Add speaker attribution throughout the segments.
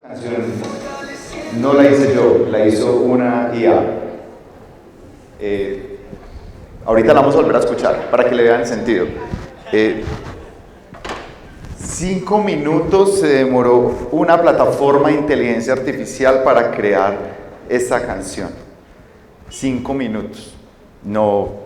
Speaker 1: Canción no la hice yo, la hizo una IA. Ahorita la vamos a volver a escuchar para que le vean el sentido. 5 minutos se demoró una plataforma de inteligencia artificial para crear esta canción. 5 minutos. No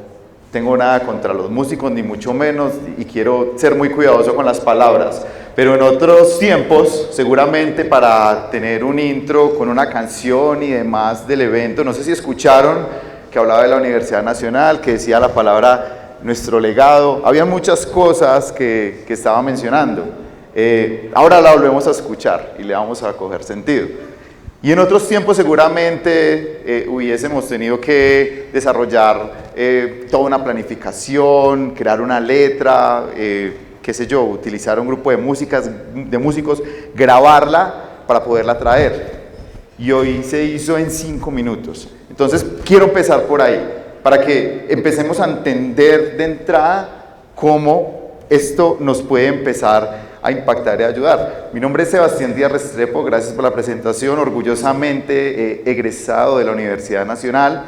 Speaker 1: tengo nada contra los músicos, ni mucho menos, y quiero ser muy cuidadoso con las palabras. Pero en otros tiempos, seguramente para tener un intro con una canción y demás del evento, no sé si escucharon que hablaba de la Universidad Nacional, que decía la palabra nuestro legado, había muchas cosas que estaba mencionando. Ahora la volvemos a escuchar y le vamos a coger sentido. Y en otros tiempos seguramente hubiésemos tenido que desarrollar toda una planificación, crear una letra, qué sé yo, utilizar un grupo de músicos, grabarla para poderla traer. Y hoy se hizo en 5 minutos. Entonces quiero empezar por ahí, para que empecemos a entender de entrada cómo esto nos puede empezar a impactar y ayudar. Mi nombre es Sebastián Díaz Restrepo, gracias por la presentación, orgullosamente egresado de la Universidad Nacional.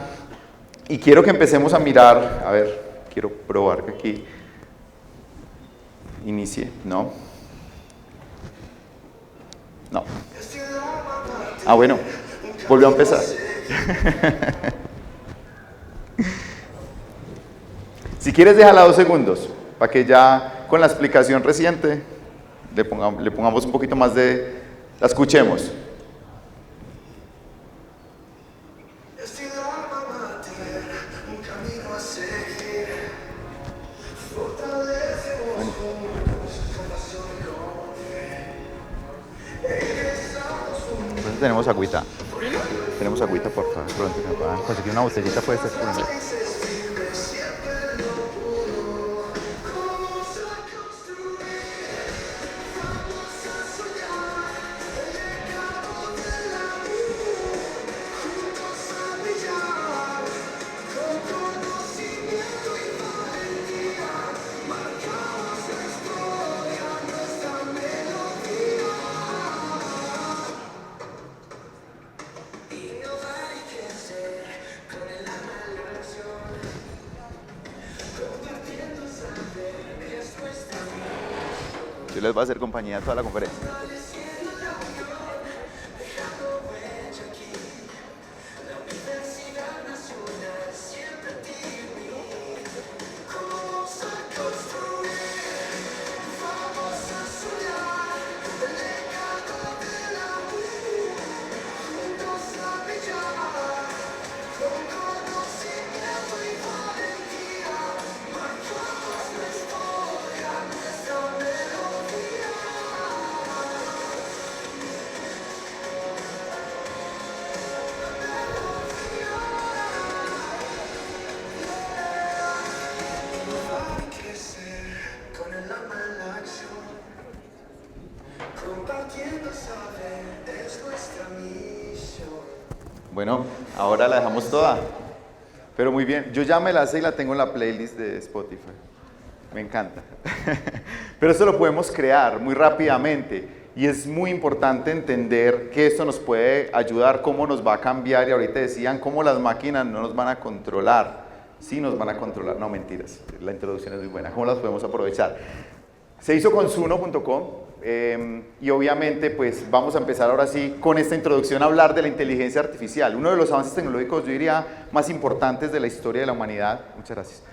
Speaker 1: Y quiero que empecemos a mirar, a ver, quiero probar que aquí inicie, ¿no? No. Ah, bueno, volvió a empezar. Si quieres, déjala 2 segundos, para que ya con la explicación reciente le pongamos un poquito más de... la escuchemos. Tenemos agüita. Tenemos agüita, por favor. Pronto me puedan conseguir una botellita, puede ser. Yo les voy a hacer compañía toda la conferencia. Bueno, ahora la dejamos toda, pero muy bien, yo ya me la sé y la tengo en la playlist de Spotify, me encanta, pero esto lo podemos crear muy rápidamente y es muy importante entender que esto nos puede ayudar, cómo nos va a cambiar, y ahorita decían cómo las máquinas no nos van a controlar, sí nos van a controlar, no mentiras, la introducción es muy buena, cómo las podemos aprovechar. Se hizo con Suno.com y obviamente pues vamos a empezar ahora sí con esta introducción a hablar de la inteligencia artificial, uno de los avances tecnológicos yo diría más importantes de la historia de la humanidad. Muchas gracias.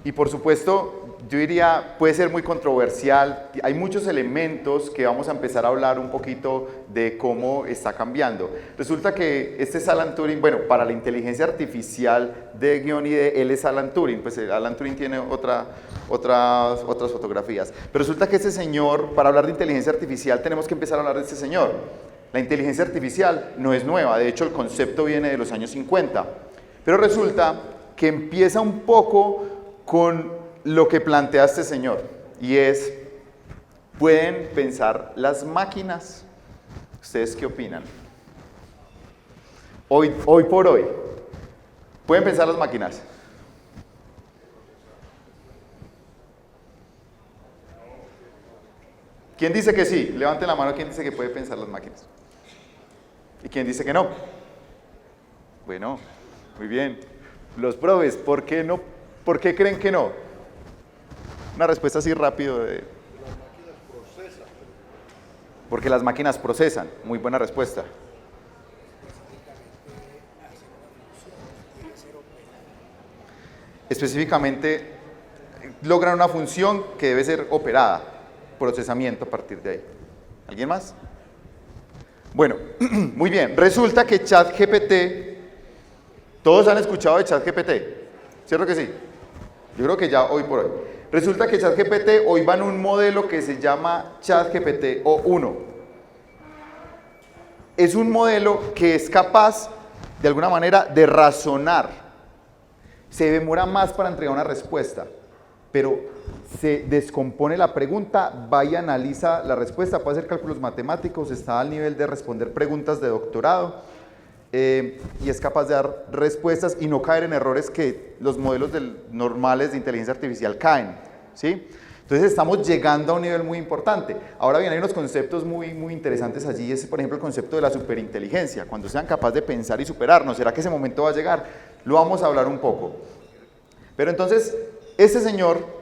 Speaker 1: Y por supuesto, yo diría, puede ser muy controversial, hay muchos elementos que vamos a empezar a hablar un poquito de cómo está cambiando. Resulta que este es Alan Turing, bueno, para la inteligencia artificial de guión y de él es Alan Turing, pues Alan Turing tiene otras fotografías. Pero resulta que este señor, para hablar de inteligencia artificial tenemos que empezar a hablar de este señor. La inteligencia artificial no es nueva, de hecho el concepto viene de los años 50, pero resulta que empieza un poco con lo que plantea este señor, y es, ¿pueden pensar las máquinas? ¿Ustedes qué opinan? Hoy por hoy, ¿pueden pensar las máquinas? ¿Quién dice que sí? Levanten la mano, ¿quién dice que puede pensar las máquinas? ¿Y quién dice que no? Bueno, muy bien. Los probes, ¿por qué no? ¿Por qué creen que no? Una respuesta así rápido de... Porque las máquinas procesan. Muy buena respuesta. Específicamente, logran una función que debe ser operada. Procesamiento a partir de ahí. ¿Alguien más? Bueno, muy bien. Resulta que ChatGPT, todos han escuchado de ChatGPT, ¿cierto que sí? Yo creo que ya hoy por hoy. Resulta que ChatGPT hoy va en un modelo que se llama ChatGPT O1. Es un modelo que es capaz, de alguna manera, de razonar. Se demora más para entregar una respuesta, pero se descompone la pregunta, va y analiza la respuesta, puede hacer cálculos matemáticos, está al nivel de responder preguntas de doctorado y es capaz de dar respuestas y no caer en errores que los modelos normales de inteligencia artificial caen, ¿sí? Entonces estamos llegando a un nivel muy importante. Ahora bien, hay unos conceptos muy interesantes allí, es por ejemplo el concepto de la superinteligencia, cuando sean capaces de pensar y superarnos. ¿Será que ese momento va a llegar? Lo vamos a hablar un poco. Pero entonces, este señor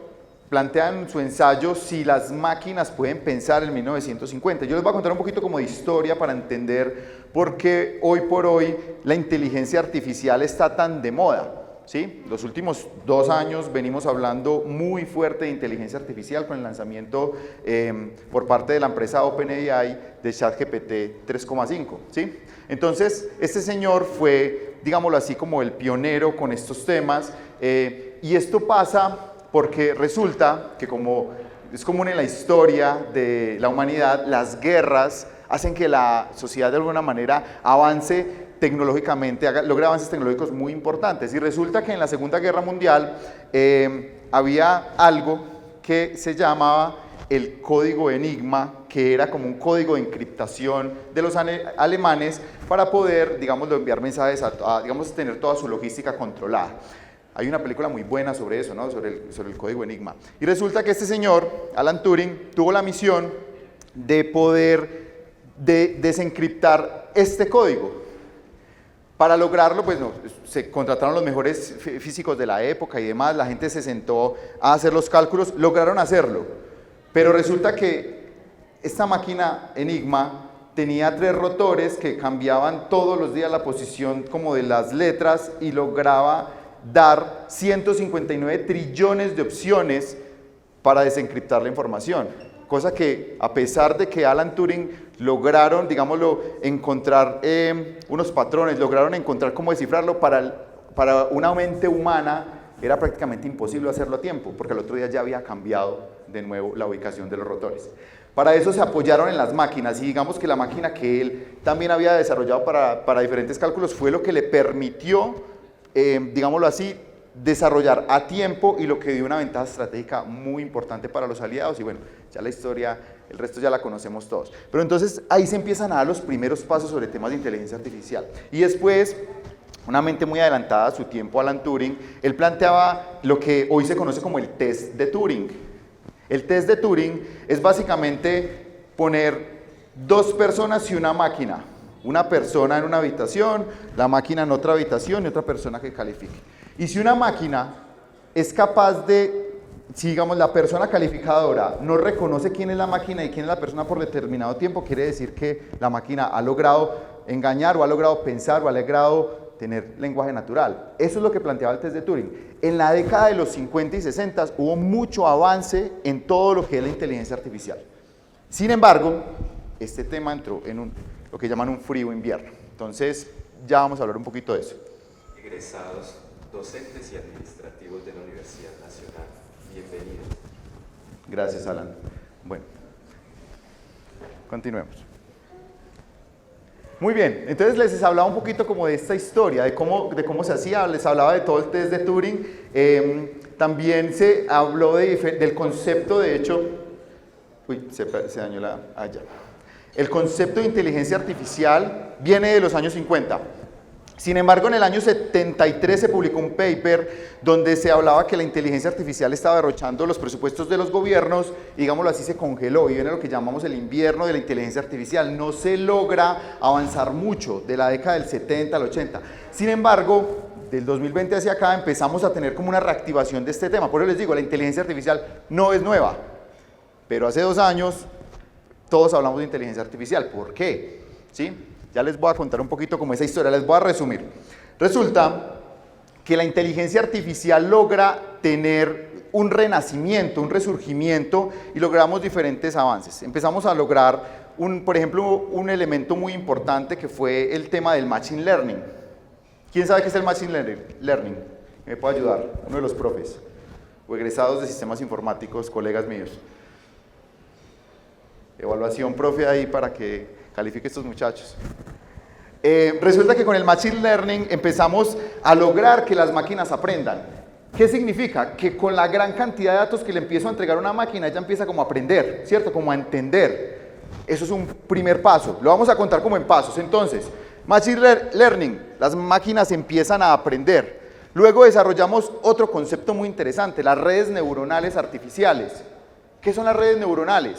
Speaker 1: plantea en su ensayo si las máquinas pueden pensar en 1950. Yo les voy a contar un poquito como de historia para entender por qué hoy por hoy la inteligencia artificial está tan de moda. ¿Sí? Los últimos 2 años venimos hablando muy fuerte de inteligencia artificial con el lanzamiento por parte de la empresa OpenAI de ChatGPT 3.5. ¿Sí? Entonces, este señor fue, digámoslo así, como el pionero con estos temas y esto pasa porque resulta que como es común en la historia de la humanidad, las guerras hacen que la sociedad de alguna manera avance tecnológicamente, logra avances tecnológicos muy importantes. Y resulta que en la Segunda Guerra Mundial había algo que se llamaba el código Enigma, que era como un código de encriptación de los alemanes para poder, digamos, enviar mensajes digamos, tener toda su logística controlada. Hay una película muy buena sobre eso, ¿no? sobre el código Enigma. Y resulta que este señor, Alan Turing, tuvo la misión de poder desencriptar este código. Para lograrlo, pues se contrataron los mejores físicos de la época y demás, la gente se sentó a hacer los cálculos, lograron hacerlo, pero resulta que esta máquina Enigma tenía 3 rotores que cambiaban todos los días la posición como de las letras y lograba dar 159 trillones de opciones para desencriptar la información. Cosa que, a pesar de que Alan Turing lograron, digámoslo, encontrar unos patrones, lograron encontrar cómo descifrarlo, para una mente humana era prácticamente imposible hacerlo a tiempo, porque al otro día ya había cambiado de nuevo la ubicación de los rotores. Para eso se apoyaron en las máquinas, y digamos que la máquina que él también había desarrollado para diferentes cálculos fue lo que le permitió, digámoslo así, desarrollar a tiempo y lo que dio una ventaja estratégica muy importante para los aliados. Y bueno, ya la historia, el resto ya la conocemos todos. Pero entonces ahí se empiezan a dar los primeros pasos sobre temas de inteligencia artificial. Y después, una mente muy adelantada a su tiempo, Alan Turing, él planteaba lo que hoy se conoce como el test de Turing. El test de Turing es básicamente poner 2 personas y una máquina. Una persona en una habitación, la máquina en otra habitación y otra persona que califique. Y si una máquina es capaz de, si digamos la persona calificadora no reconoce quién es la máquina y quién es la persona por determinado tiempo, quiere decir que la máquina ha logrado engañar o ha logrado pensar o ha logrado tener lenguaje natural. Eso es lo que planteaba el test de Turing. En la década de los 50 y 60 hubo mucho avance en todo lo que es la inteligencia artificial. Sin embargo, este tema entró en lo que llaman un frío invierno. Entonces, ya vamos a hablar un poquito de eso.
Speaker 2: Egresados, docentes y administrativos de la Universidad Nacional, bienvenidos.
Speaker 1: Gracias, Alan. Bueno, continuemos. Muy bien, entonces les hablaba un poquito como de esta historia, de cómo se hacía, les hablaba de todo el test de Turing, también se habló del concepto, de hecho, se dañó ya. El concepto de inteligencia artificial viene de los años 50. Sin embargo, en el año 73 se publicó un paper donde se hablaba que la inteligencia artificial estaba derrochando los presupuestos de los gobiernos, y digámoslo así, se congeló, y viene lo que llamamos el invierno de la inteligencia artificial. No se logra avanzar mucho de la década del 70 al 80. Sin embargo, del 2020 hacia acá empezamos a tener como una reactivación de este tema. Por eso les digo, la inteligencia artificial no es nueva, pero hace 2 años todos hablamos de inteligencia artificial. ¿Por qué? ¿Sí? Ya les voy a contar un poquito como esa historia, les voy a resumir. Resulta que la inteligencia artificial logra tener un renacimiento, un resurgimiento, y logramos diferentes avances. Empezamos a lograr, por ejemplo, un elemento muy importante que fue el tema del Machine Learning. ¿Quién sabe qué es el Machine Learning? ¿Me puede ayudar? Uno de los profes o egresados de sistemas informáticos, colegas míos. Evaluación, profe, ahí para que califique a estos muchachos. Resulta que con el Machine Learning empezamos a lograr que las máquinas aprendan. ¿Qué significa? Que con la gran cantidad de datos que le empiezo a entregar a una máquina, ella empieza como a aprender, ¿cierto? Como a entender. Eso es un primer paso. Lo vamos a contar como en pasos. Entonces, Machine Learning, las máquinas empiezan a aprender. Luego desarrollamos otro concepto muy interesante, las redes neuronales artificiales. ¿Qué son las redes neuronales?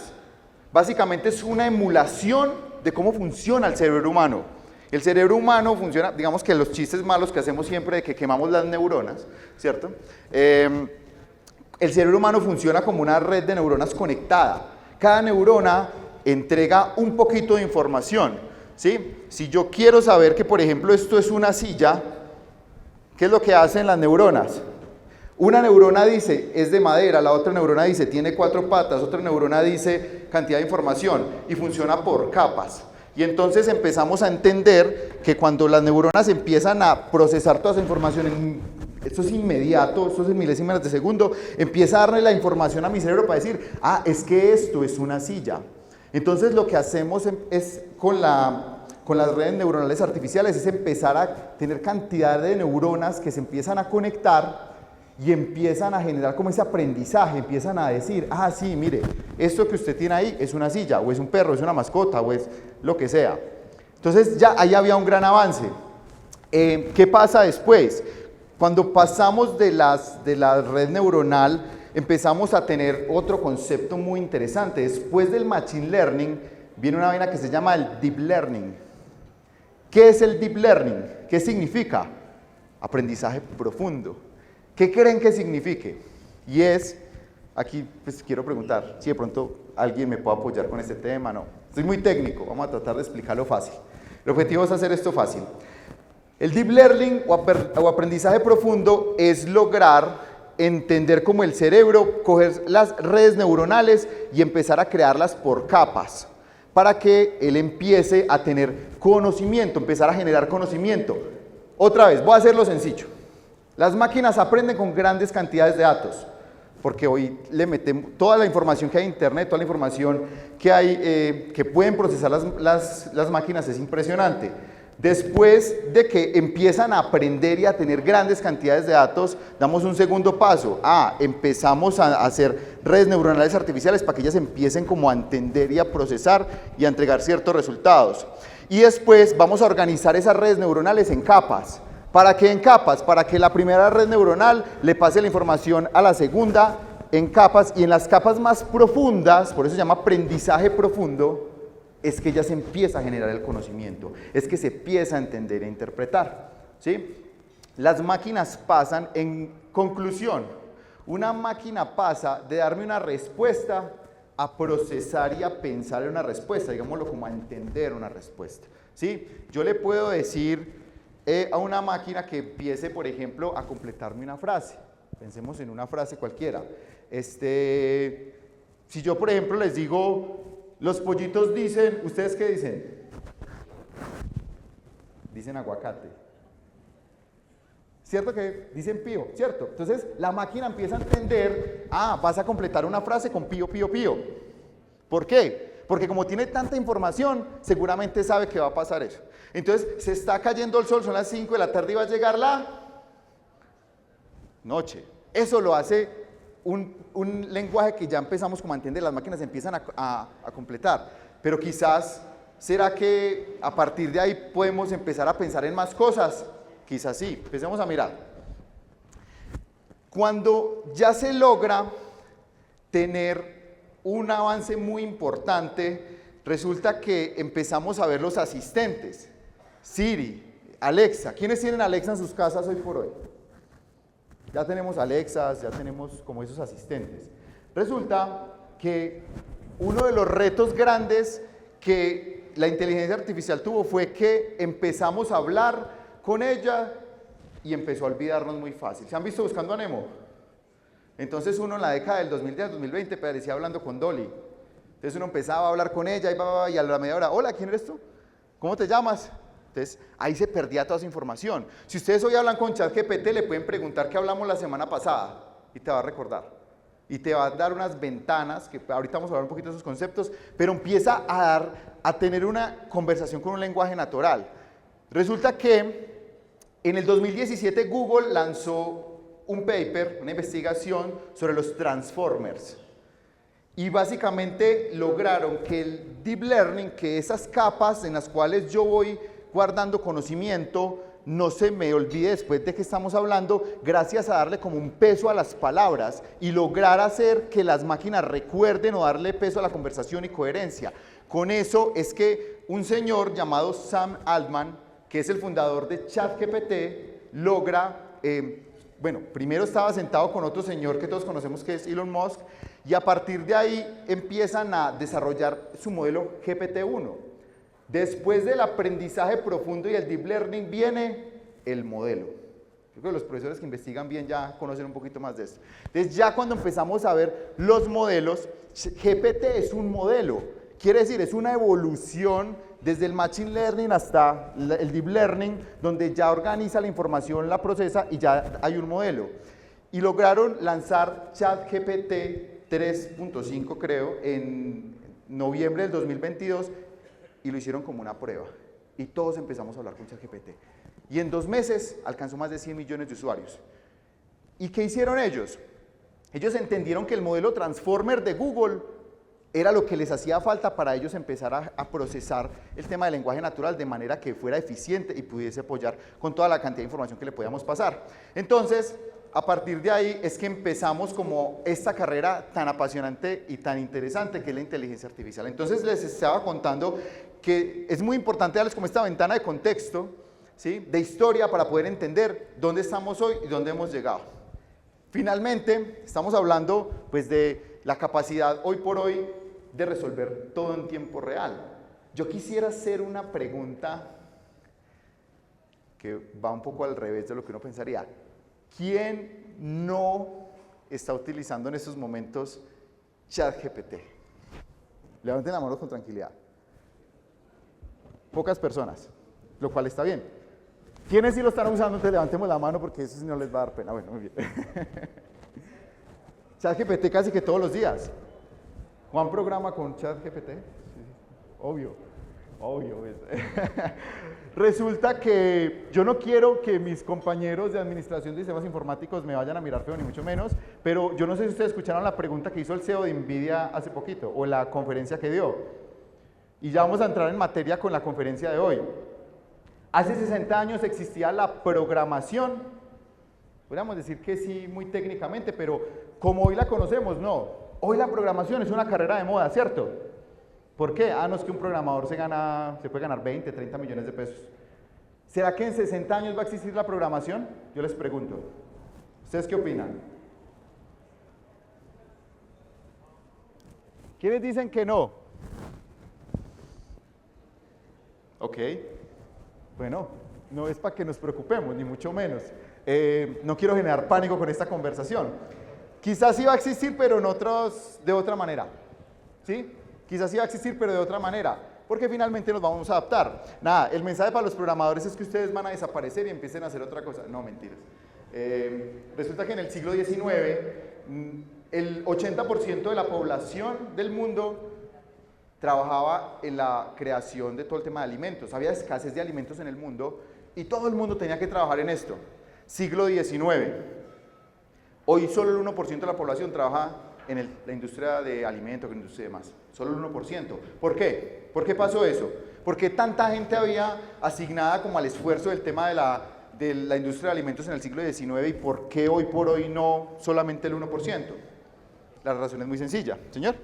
Speaker 1: Básicamente es una emulación de cómo funciona el cerebro humano. El cerebro humano funciona, digamos que los chistes malos que hacemos siempre de que quemamos las neuronas, ¿cierto? El cerebro humano funciona como una red de neuronas conectada. Cada neurona entrega un poquito de información, ¿sí? Si yo quiero saber que, por ejemplo, esto es una silla, ¿qué es lo que hacen las neuronas? Una neurona dice, es de madera, la otra neurona dice, tiene 4 patas, otra neurona dice, cantidad de información, y funciona por capas. Y entonces empezamos a entender que cuando las neuronas empiezan a procesar toda esa información, esto es inmediato, esto es en milésimas de segundo, empieza a darle la información a mi cerebro para decir, ah, es que esto es una silla. Entonces lo que hacemos es con las redes neuronales artificiales es empezar a tener cantidad de neuronas que se empiezan a conectar y empiezan a generar como ese aprendizaje, empiezan a decir, ah, sí, mire, esto que usted tiene ahí es una silla, o es un perro, es una mascota, o es lo que sea. Entonces ya ahí había un gran avance. ¿Qué pasa después? Cuando pasamos de la red neuronal, empezamos a tener otro concepto muy interesante. Después del Machine Learning, viene una vaina que se llama el Deep Learning. ¿Qué es el Deep Learning? ¿Qué significa? Aprendizaje profundo. ¿Qué creen que signifique? Y es, aquí pues quiero preguntar, si de pronto alguien me puede apoyar con este tema, no. Soy muy técnico, vamos a tratar de explicarlo fácil. El objetivo es hacer esto fácil. El Deep Learning o aprendizaje profundo es lograr entender cómo el cerebro coger las redes neuronales y empezar a crearlas por capas, para que él empiece a tener conocimiento, empezar a generar conocimiento. Otra vez, voy a hacerlo sencillo. Las máquinas aprenden con grandes cantidades de datos, porque hoy le metemos toda la información que hay en internet, toda la información que hay, que pueden procesar las máquinas, es impresionante. Después de que empiezan a aprender y a tener grandes cantidades de datos, damos un segundo paso. Empezamos a hacer redes neuronales artificiales para que ellas empiecen como a entender y a procesar y a entregar ciertos resultados. Y después vamos a organizar esas redes neuronales en capas. ¿Para qué en capas? Para que la primera red neuronal le pase la información a la segunda en capas, y en las capas más profundas, por eso se llama aprendizaje profundo, es que ya se empieza a generar el conocimiento, es que se empieza a entender e interpretar, ¿sí? Las máquinas pasan, en conclusión, una máquina pasa de darme una respuesta a procesar y a pensar en una respuesta, digámoslo como a entender una respuesta, ¿sí? Yo le puedo decir a una máquina que empiece, por ejemplo, a completarme una frase. Pensemos en una frase cualquiera. Si yo, por ejemplo, les digo, los pollitos dicen, ¿ustedes qué dicen? Dicen aguacate. ¿Cierto que dicen pío? ¿Cierto? Entonces, la máquina empieza a entender, vas a completar una frase con pío, pío, pío. ¿Por qué? Porque como tiene tanta información, seguramente sabe que va a pasar eso. Entonces, se está cayendo el sol, son las 5 de la tarde y va a llegar la noche. Eso lo hace un lenguaje que ya empezamos como a entender, las máquinas empiezan a completar. Pero quizás ¿Será que a partir de ahí podemos empezar a pensar en más cosas? Quizás sí. Empecemos a mirar. Cuando ya se logra tener un avance muy importante, resulta que empezamos a ver los asistentes. Siri, Alexa. ¿Quiénes tienen Alexa en sus casas hoy por hoy? Ya tenemos Alexas, ya tenemos como esos asistentes. Resulta que uno de los retos grandes que la inteligencia artificial tuvo fue que empezamos a hablar con ella y empezó a olvidarnos muy fácil. ¿Se han visto Buscando a Nemo? Entonces uno en la década del 2010 2020 parecía hablando con Dolly. Entonces uno empezaba a hablar con ella y a la media hora, hola, ¿quién eres tú? ¿Cómo te llamas? Entonces ahí se perdía toda esa información. Si ustedes hoy hablan con ChatGPT, le pueden preguntar qué hablamos la semana pasada y te va a recordar. Y te va a dar unas ventanas, que ahorita vamos a hablar un poquito de esos conceptos, pero empieza a tener una conversación con un lenguaje natural. Resulta que en el 2017 Google lanzó un paper, una investigación sobre los Transformers. Y básicamente lograron que el Deep Learning, que esas capas en las cuales yo voy guardando conocimiento, no se me olvide después de que estamos hablando, gracias a darle como un peso a las palabras y lograr hacer que las máquinas recuerden o darle peso a la conversación y coherencia. Con eso es que un señor llamado Sam Altman, que es el fundador de ChatGPT, logra, primero estaba sentado con otro señor que todos conocemos que es Elon Musk, y a partir de ahí empiezan a desarrollar su modelo GPT-1. Después del aprendizaje profundo y el deep learning viene el modelo. Yo creo que los profesores que investigan bien ya conocen un poquito más de esto. Entonces ya cuando empezamos a ver los modelos, GPT es un modelo. Quiere decir, es una evolución desde el machine learning hasta el deep learning, donde ya organiza la información, la procesa y ya hay un modelo. Y lograron lanzar ChatGPT 3.5 creo en noviembre del 2022 y lo hicieron como una prueba. Y todos empezamos a hablar con ChatGPT. Y en 2 meses alcanzó más de 100 millones de usuarios. ¿Y qué hicieron ellos? Ellos entendieron que el modelo Transformer de Google era lo que les hacía falta para ellos empezar a procesar el tema del lenguaje natural de manera que fuera eficiente y pudiese apoyar con toda la cantidad de información que le podíamos pasar. Entonces, a partir de ahí es que empezamos como esta carrera tan apasionante y tan interesante que es la inteligencia artificial. Entonces les estaba contando que es muy importante darles como esta ventana de contexto, ¿sí?, de historia para poder entender dónde estamos hoy y dónde hemos llegado. Finalmente, estamos hablando pues de la capacidad hoy por hoy de resolver todo en tiempo real. Yo quisiera hacer una pregunta que va un poco al revés de lo que uno pensaría. ¿Quién no está utilizando en estos momentos ChatGPT? Levanten la mano con tranquilidad. Pocas personas, lo cual está bien. ¿Quiénes sí lo están usando? Entonces levantemos la mano porque eso sí no les va a dar pena. Bueno, muy bien. ChatGPT casi que todos los días. ¿Juan programa con ChatGPT? Sí, obvio. Resulta que yo no quiero que mis compañeros de administración de sistemas informáticos me vayan a mirar feo, ni mucho menos, pero yo no sé si ustedes escucharon la pregunta que hizo el CEO de NVIDIA hace poquito, o la conferencia que dio. Y ya vamos a entrar en materia con la conferencia de hoy. Hace 60 años existía la programación, podríamos decir que sí, muy técnicamente, pero como hoy la conocemos, no. Hoy la programación es una carrera de moda, ¿cierto? ¿Por qué? No es que un programador se puede ganar 20, 30 millones de pesos. ¿Será que en 60 años va a existir la programación? Yo les pregunto. ¿Ustedes qué opinan? ¿Quiénes dicen que no? Ok. Bueno, no es para que nos preocupemos, ni mucho menos. No quiero generar pánico con esta conversación. Quizás sí va a existir, pero de otra manera. ¿Sí? Quizás sí va a existir, pero de otra manera, porque finalmente nos vamos a adaptar. Nada, el mensaje para los programadores es que ustedes van a desaparecer y empiecen a hacer otra cosa. No, mentiras. Resulta que en el siglo XIX, el 80% de la población del mundo trabajaba en la creación de todo el tema de alimentos. Había escasez de alimentos en el mundo y todo el mundo tenía que trabajar en esto. Siglo XIX. Hoy solo el 1% de la población trabaja en la industria de alimentos, en la industria de demás. Solo el 1%. ¿Por qué? ¿Por qué pasó eso? ¿Por qué tanta gente había asignada como al esfuerzo del tema de la industria de alimentos en el siglo XIX y por qué hoy por hoy no solamente el 1%? La razón es muy sencilla. Señor,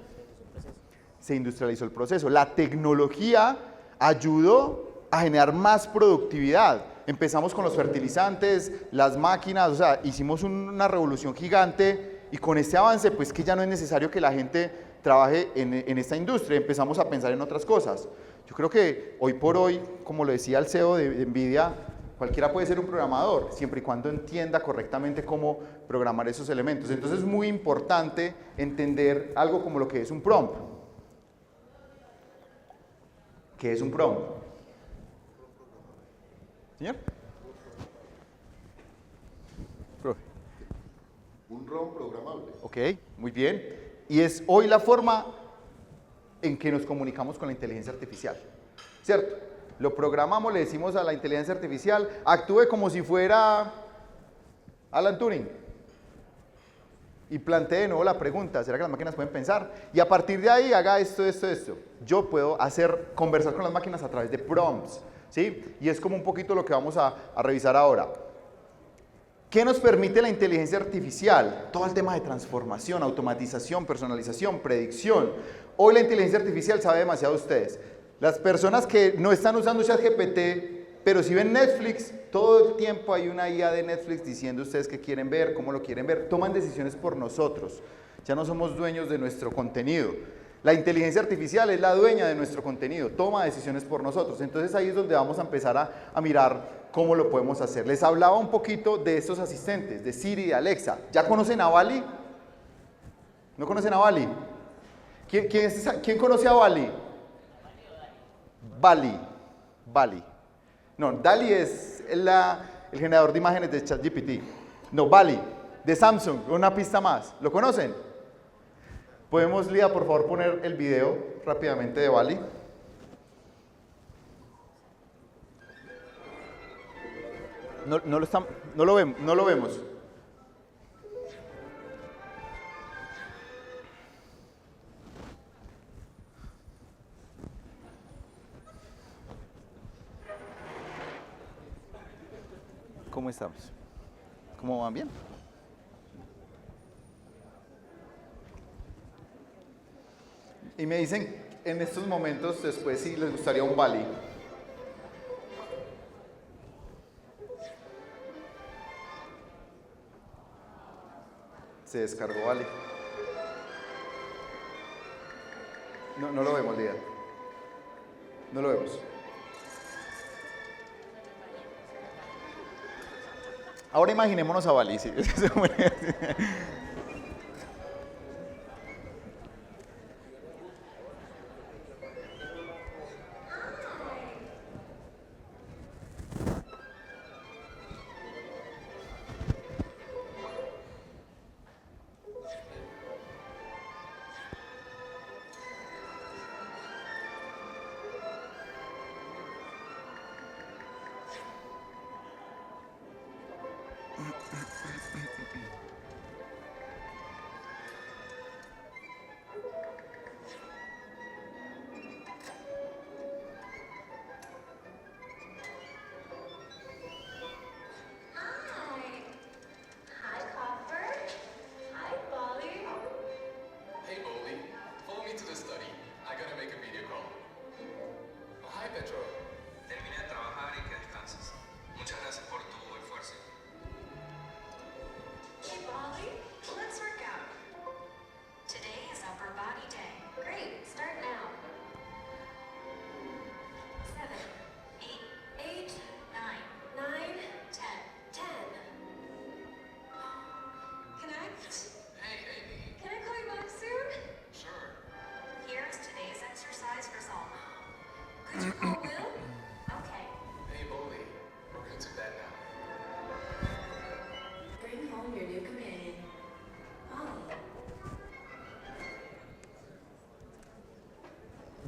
Speaker 1: se industrializó el proceso. La tecnología ayudó a generar más productividad. Empezamos con los fertilizantes, las máquinas, o sea, hicimos una revolución gigante y con este avance, pues que ya no es necesario que la gente trabaje en esta industria, empezamos a pensar en otras cosas. Yo creo que hoy por hoy, como lo decía el CEO de NVIDIA, cualquiera puede ser un programador, siempre y cuando entienda correctamente cómo programar esos elementos. Entonces es muy importante entender algo como lo que es un prompt. ¿Qué es un prompt? ¿Señor?
Speaker 3: Un ROM programable.
Speaker 1: Ok, muy bien. Y es hoy la forma en que nos comunicamos con la inteligencia artificial, ¿cierto? Lo programamos, le decimos a la inteligencia artificial, actúe como si fuera Alan Turing. Y plantee de nuevo la pregunta, ¿será que las máquinas pueden pensar? Y a partir de ahí haga esto, esto, esto. Yo puedo conversar con las máquinas a través de prompts, ¿sí? Y es como un poquito lo que vamos a revisar ahora. ¿Qué nos permite la inteligencia artificial? Todo el tema de transformación, automatización, personalización, predicción. Hoy la inteligencia artificial sabe demasiado de ustedes. Las personas que no están usando ChatGPT, pero si ven Netflix, todo el tiempo hay una IA de Netflix diciendo ustedes qué quieren ver, cómo lo quieren ver. Toman decisiones por nosotros. Ya no somos dueños de nuestro contenido. La inteligencia artificial es la dueña de nuestro contenido, toma decisiones por nosotros. Entonces ahí es donde vamos a empezar a mirar cómo lo podemos hacer. Les hablaba un poquito de estos asistentes, de Siri y de Alexa. ¿Ya conocen a Wally? ¿No conocen a Wally? ¿Quién conoce a Wally? Wally. No, DALL-E es el generador de imágenes de ChatGPT. No, Wally, de Samsung, una pista más. ¿Lo conocen? ¿Podemos, Lía, por favor, poner el video rápidamente de Wally? No lo vemos. ¿Cómo estamos? ¿Cómo van? ¿Bien? Y me dicen en estos momentos después si les gustaría un Wally. Se descargó Wally. No lo vemos, Lía. No lo vemos. Ahora imaginémonos a Wally. ¿Sí?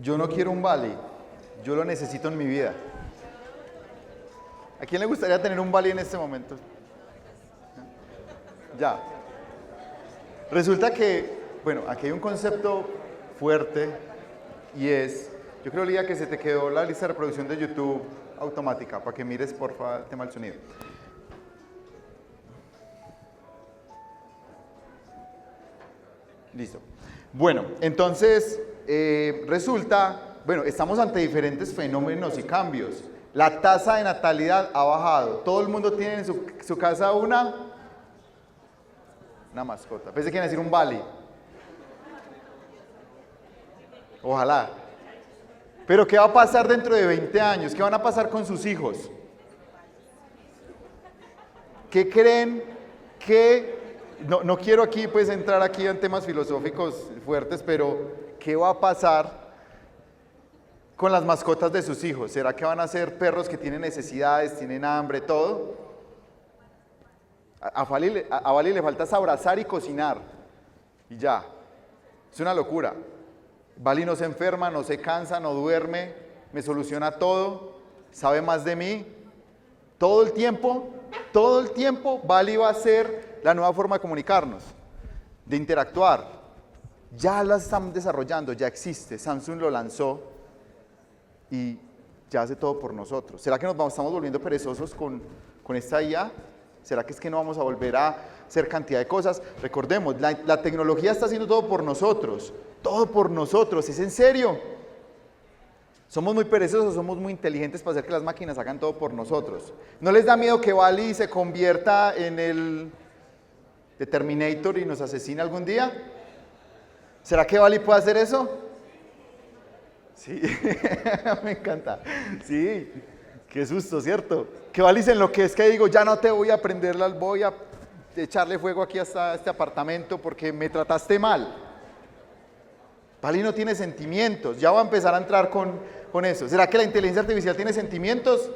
Speaker 1: Yo no quiero un Wally, yo lo necesito en mi vida. ¿A quién le gustaría tener un Wally en este momento? Ya. Resulta que, bueno, aquí hay un concepto fuerte y es, Yo creo, Lía, que se te quedó la lista de reproducción de YouTube automática, para que mires, porfa, el tema del sonido. Listo. Bueno, entonces, resulta, bueno, estamos ante diferentes fenómenos y cambios. La tasa de natalidad ha bajado. Todo el mundo tiene en su casa una mascota. Pensé que iban a decir un Bali. Ojalá. Pero ¿qué va a pasar dentro de 20 años? ¿Qué van a pasar con sus hijos? ¿Qué creen que... No quiero aquí pues entrar aquí en temas filosóficos fuertes, pero ¿qué va a pasar con las mascotas de sus hijos? ¿Será que van a ser perros que tienen necesidades, tienen hambre, todo? A Bali le falta abrazar y cocinar. Y ya. Es una locura. Bali no se enferma, no se cansa, no duerme, me soluciona todo, sabe más de mí. Todo el tiempo, Bali va a ser la nueva forma de comunicarnos, de interactuar. Ya la están desarrollando, ya existe. Samsung lo lanzó y ya hace todo por nosotros. ¿Será que estamos volviendo perezosos con esta IA? ¿Será que es que no vamos a volver a hacer cantidad de cosas? Recordemos, la tecnología está haciendo todo por nosotros. Todo por nosotros, ¿es en serio? ¿Somos muy perezosos o somos muy inteligentes para hacer que las máquinas hagan todo por nosotros? ¿No les da miedo que Bali se convierta en el de Terminator y nos asesine algún día? ¿Será que Bali puede hacer eso? Sí, me encanta. Sí, qué susto, ¿cierto? Que Bali se enloquezca y digo, ya no te voy a prenderla, voy a echarle fuego aquí hasta este apartamento porque me trataste mal. Bali no tiene sentimientos, ya va a empezar a entrar con eso. ¿Será que la inteligencia artificial tiene sentimientos?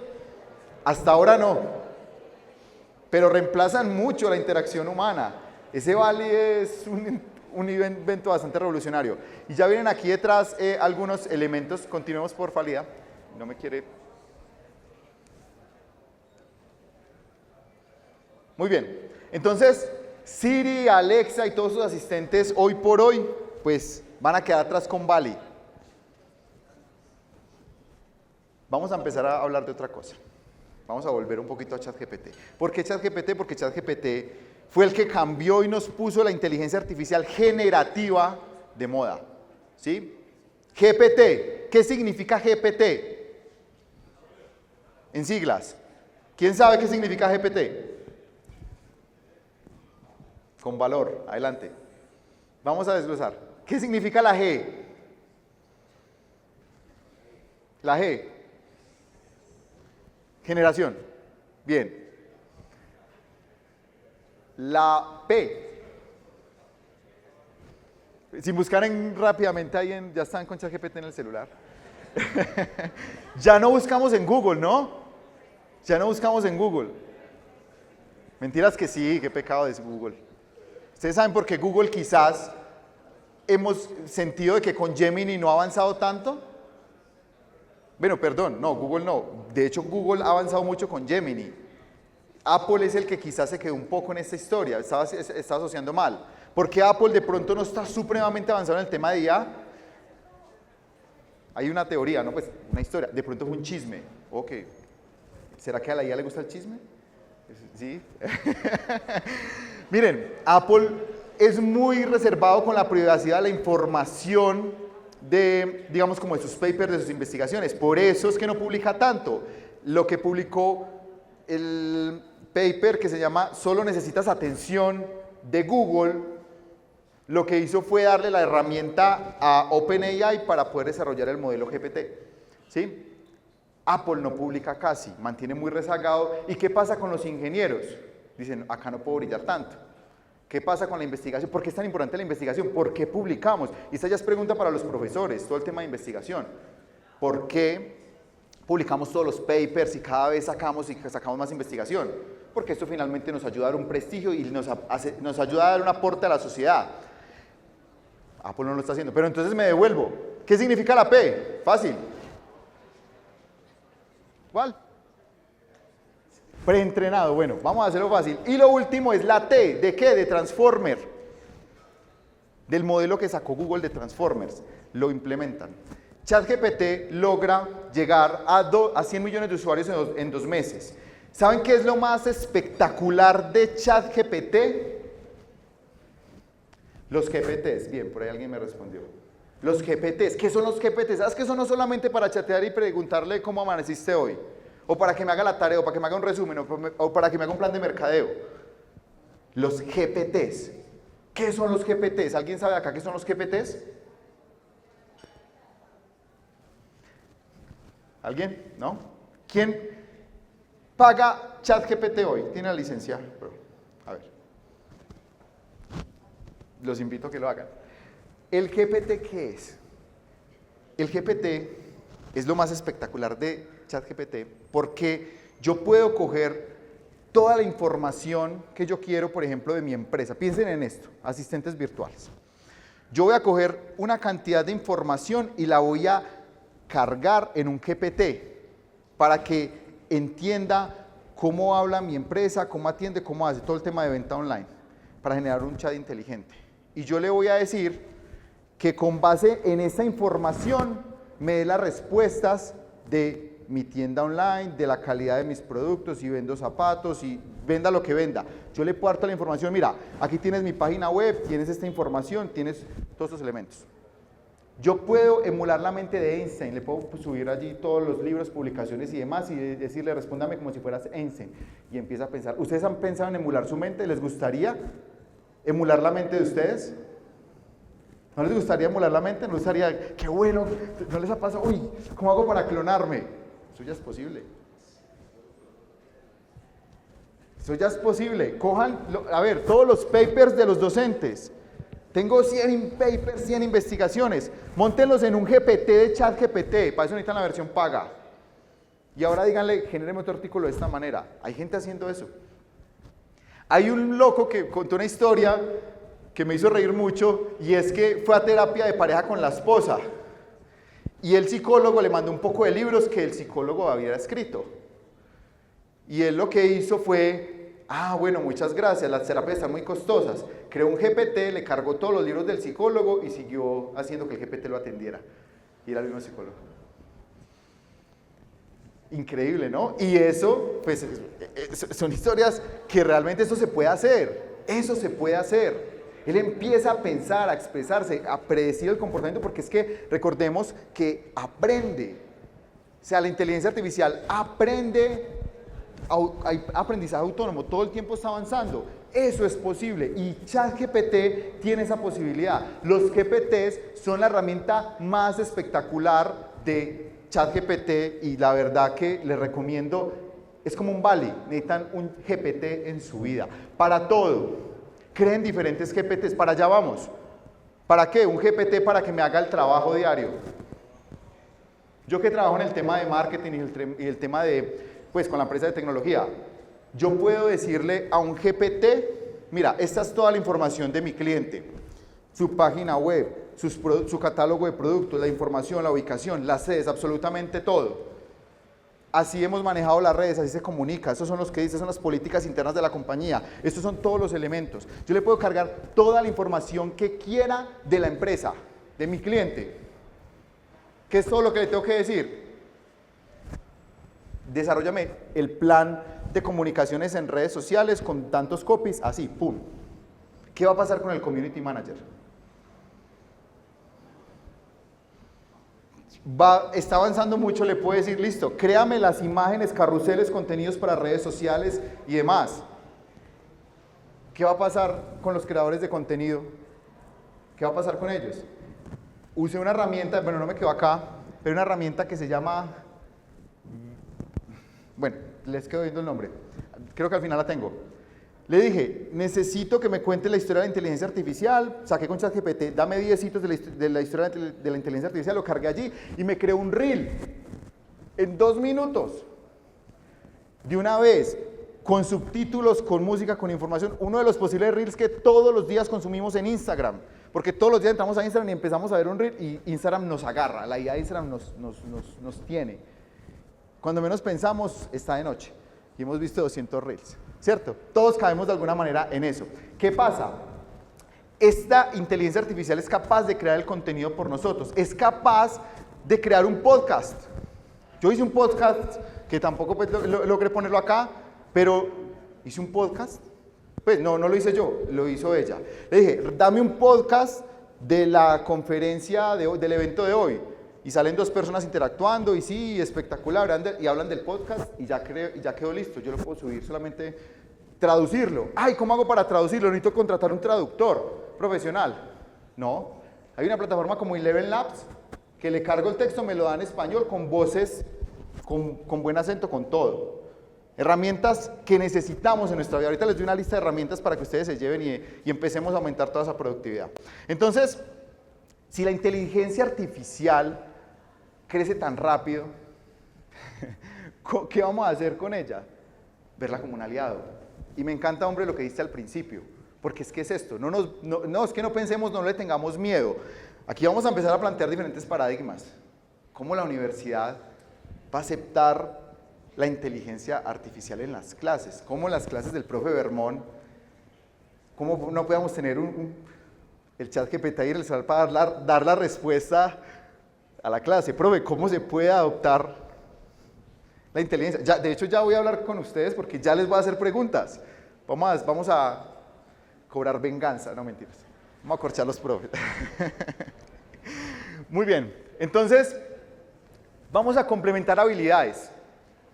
Speaker 1: Hasta ahora no, pero reemplazan mucho la interacción humana. Ese Bali es un invento bastante revolucionario. Y ya vienen aquí detrás algunos elementos. Continuemos por Falida, no me quiere... Muy bien, entonces Siri, Alexa y todos sus asistentes hoy por hoy, pues van a quedar atrás con Bali. Vamos a empezar a hablar de otra cosa. Vamos a volver un poquito a ChatGPT. ¿Por qué ChatGPT? Porque ChatGPT fue el que cambió y nos puso la inteligencia artificial generativa de moda. ¿Sí? GPT. ¿Qué significa GPT? En siglas. ¿Quién sabe qué significa GPT? Con valor. Adelante. Vamos a desglosar. ¿Qué significa la G? La G. Generación. Bien. La P. Si buscaran rápidamente ahí, ya están con ChatGPT en el celular. Ya no buscamos en Google, ¿no? Ya no buscamos en Google. Mentiras que sí, qué pecado es Google. Ustedes saben por qué Google quizás hemos sentido de que con Gemini no ha avanzado tanto. Bueno, perdón, no, Google no. De hecho, Google ha avanzado mucho con Gemini. Apple es el que quizás se quedó un poco en esta historia, está asociando mal. ¿Por qué Apple de pronto no está supremamente avanzado en el tema de IA? Hay una teoría, ¿no? Pues una historia. De pronto fue un chisme. Ok. ¿Será que a la IA le gusta el chisme? ¿Sí? Miren, Apple es muy reservado con la privacidad de la información de, digamos, como de sus papers, de sus investigaciones. Por eso es que no publica tanto. Lo que publicó el paper que se llama Solo necesitas atención de Google, lo que hizo fue darle la herramienta a OpenAI para poder desarrollar el modelo GPT. ¿Sí? Apple no publica casi, mantiene muy rezagado. ¿Y qué pasa con los ingenieros? Dicen, acá no puedo brillar tanto. ¿Qué pasa con la investigación? ¿Por qué es tan importante la investigación? ¿Por qué publicamos? Y esta ya es pregunta para los profesores, todo el tema de investigación. ¿Por qué publicamos todos los papers y cada vez sacamos más investigación? Porque esto finalmente nos ayuda a dar un prestigio y nos ayuda a dar un aporte a la sociedad. Apple no lo está haciendo, pero entonces me devuelvo. ¿Qué significa la P? Fácil. ¿Cuál? Preentrenado, bueno, vamos a hacerlo fácil. Y lo último es la T, ¿de qué? De Transformer. Del modelo que sacó Google de Transformers. Lo implementan. ChatGPT logra llegar a 100 millones de usuarios en 2 meses. ¿Saben qué es lo más espectacular de ChatGPT? Los GPTs. Bien, por ahí alguien me respondió. Los GPTs. ¿Qué son los GPTs? ¿Sabes que eso no solamente para chatear y preguntarle cómo amaneciste hoy? O para que me haga la tarea, o para que me haga un resumen, o para que me haga un plan de mercadeo. Los GPTs. ¿Qué son los GPTs? ¿Alguien sabe acá qué son los GPTs? ¿Alguien? ¿No? ¿Quién paga ChatGPT hoy? ¿Tiene la licencia? A ver. Los invito a que lo hagan. ¿El GPT qué es? El GPT es lo más espectacular de ChatGPT porque yo puedo coger toda la información que yo quiero, por ejemplo, de mi empresa. Piensen en esto, asistentes virtuales. Yo voy a coger una cantidad de información y la voy a cargar en un GPT para que entienda cómo habla mi empresa, cómo atiende, cómo hace todo el tema de venta online, para generar un chat inteligente. Y yo le voy a decir que con base en esa información me dé las respuestas de mi tienda online, de la calidad de mis productos, si vendo zapatos, si venda lo que venda. Yo le puedo dar toda la información, mira, aquí tienes mi página web, tienes esta información, tienes todos estos elementos. Yo puedo emular la mente de Einstein, le puedo subir allí todos los libros, publicaciones y demás y decirle, respóndame como si fueras Einstein. Y empieza a pensar, ¿ustedes han pensado en emular su mente? ¿Les gustaría emular la mente de ustedes? ¿No les gustaría emular la mente? ¿No les gustaría, qué bueno, no les ha pasado, uy, ¿cómo hago para clonarme? Eso ya es posible. Eso ya es posible. Cojan, a ver, todos los papers de los docentes. Tengo 100 papers, 100 investigaciones. Móntenlos en un GPT de ChatGPT. Para eso necesitan la versión paga. Y ahora díganle, genéreme otro artículo de esta manera. Hay gente haciendo eso. Hay un loco que contó una historia que me hizo reír mucho y es que fue a terapia de pareja con la esposa. Y el psicólogo le mandó un poco de libros que el psicólogo había escrito. Y él lo que hizo fue, bueno, muchas gracias, las terapias están muy costosas. Creó un GPT, le cargó todos los libros del psicólogo y siguió haciendo que el GPT lo atendiera. Y era el mismo psicólogo. Increíble, ¿no? Y eso, pues, son historias que realmente eso se puede hacer. Eso se puede hacer. Él empieza a pensar, a expresarse, a predecir el comportamiento, porque es que recordemos que aprende. O sea, la inteligencia artificial aprende, hay aprendizaje autónomo, todo el tiempo está avanzando. Eso es posible y ChatGPT tiene esa posibilidad. Los GPTs son la herramienta más espectacular de ChatGPT y la verdad que les recomiendo, es como un Vali, necesitan un GPT en su vida, para todo. Creen diferentes GPTs, para allá vamos. ¿Para qué? Un GPT para que me haga el trabajo diario. Yo que trabajo en el tema de marketing y el tema de, pues con la empresa de tecnología, yo puedo decirle a un GPT, mira, esta es toda la información de mi cliente, su página web, su catálogo de productos, la información, la ubicación, las sedes, absolutamente todo. Así hemos manejado las redes, así se comunica, esos son los que dice, son las políticas internas de la compañía, estos son todos los elementos. Yo le puedo cargar toda la información que quiera de la empresa, de mi cliente. ¿Qué es todo lo que le tengo que decir? Desarróllame el plan de comunicaciones en redes sociales con tantos copies, así, pum. ¿Qué va a pasar con el community manager? Está avanzando mucho, le puedo decir, listo, créame las imágenes, carruseles, contenidos para redes sociales y demás. ¿Qué va a pasar con los creadores de contenido? ¿Qué va a pasar con ellos? Use una herramienta, bueno, no me quedo acá, pero una herramienta que se llama, bueno, les quedo viendo el nombre, creo que al final la tengo. Le dije, necesito que me cuente la historia de la inteligencia artificial, saqué con ChatGPT, dame 10 hitos de la historia de la inteligencia artificial, lo cargué allí y me creó un reel en 2 minutos. De una vez, con subtítulos, con música, con información, uno de los posibles reels que todos los días consumimos en Instagram, porque todos los días entramos a Instagram y empezamos a ver un reel y Instagram nos agarra, la idea de Instagram nos tiene. Cuando menos pensamos, está de noche y hemos visto 200 reels. ¿Cierto? Todos caemos de alguna manera en eso. ¿Qué pasa? Esta inteligencia artificial es capaz de crear el contenido por nosotros, es capaz de crear un podcast. Yo hice un podcast que tampoco pues, logré ponerlo acá, pero hice un podcast. Pues no lo hice yo, lo hizo ella. Le dije, dame un podcast de la conferencia del evento de hoy. Y salen 2 personas interactuando y sí, espectacular, y hablan del podcast y ya quedó listo. Yo lo puedo subir, solamente traducirlo. Ay, ¿cómo hago para traducirlo? Necesito contratar un traductor profesional. No, hay una plataforma como Eleven Labs que le cargo el texto, me lo da en español con voces, con buen acento, con todo. Herramientas que necesitamos en nuestra vida. Ahorita les doy una lista de herramientas para que ustedes se lleven y empecemos a aumentar toda esa productividad. Entonces, si la inteligencia artificial crece tan rápido, ¿qué vamos a hacer con ella? Verla como un aliado. Y me encanta, hombre, lo que diste al principio, porque es que es esto, no es que no pensemos, no le tengamos miedo. Aquí vamos a empezar a plantear diferentes paradigmas. ¿Cómo la universidad va a aceptar la inteligencia artificial en las clases? ¿Cómo las clases del profe Bermón, cómo no podamos tener el chat GPT y el celular para dar la respuesta a la clase? Profe, ¿cómo se puede adoptar la inteligencia? De hecho, ya voy a hablar con ustedes porque ya les voy a hacer preguntas. Vamos a cobrar venganza, no mentiras. Vamos a corchar los profes. Muy bien, entonces vamos a complementar habilidades.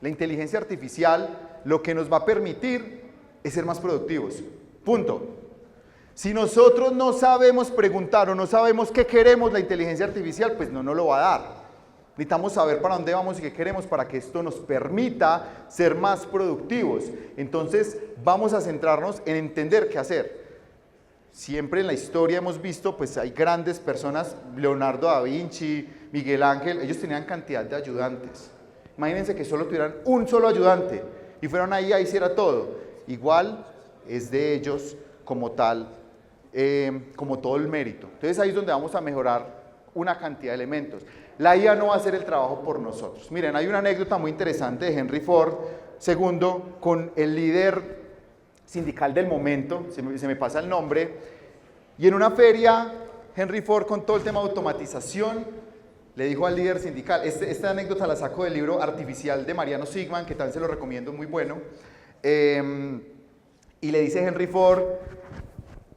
Speaker 1: La inteligencia artificial lo que nos va a permitir es ser más productivos. Punto. Si nosotros no sabemos preguntar o no sabemos qué queremos la inteligencia artificial, pues no nos lo va a dar. Necesitamos saber para dónde vamos y qué queremos para que esto nos permita ser más productivos. Entonces vamos a centrarnos en entender qué hacer. Siempre en la historia hemos visto, pues hay grandes personas, Leonardo da Vinci, Miguel Ángel, ellos tenían cantidad de ayudantes. Imagínense que solo tuvieran un solo ayudante y fueron ahí a hiciera todo. Igual es de ellos como tal, como todo el mérito. Entonces ahí es donde vamos a mejorar una cantidad de elementos. La IA no va a hacer el trabajo por nosotros. Miren, hay una anécdota muy interesante de Henry Ford II con el líder sindical del momento, se me pasa el nombre, y en una feria Henry Ford, con todo el tema de automatización, le dijo al líder sindical, esta anécdota la saco del libro Artificial de Mariano Sigman, que también se lo recomiendo, muy bueno, y le dice Henry Ford,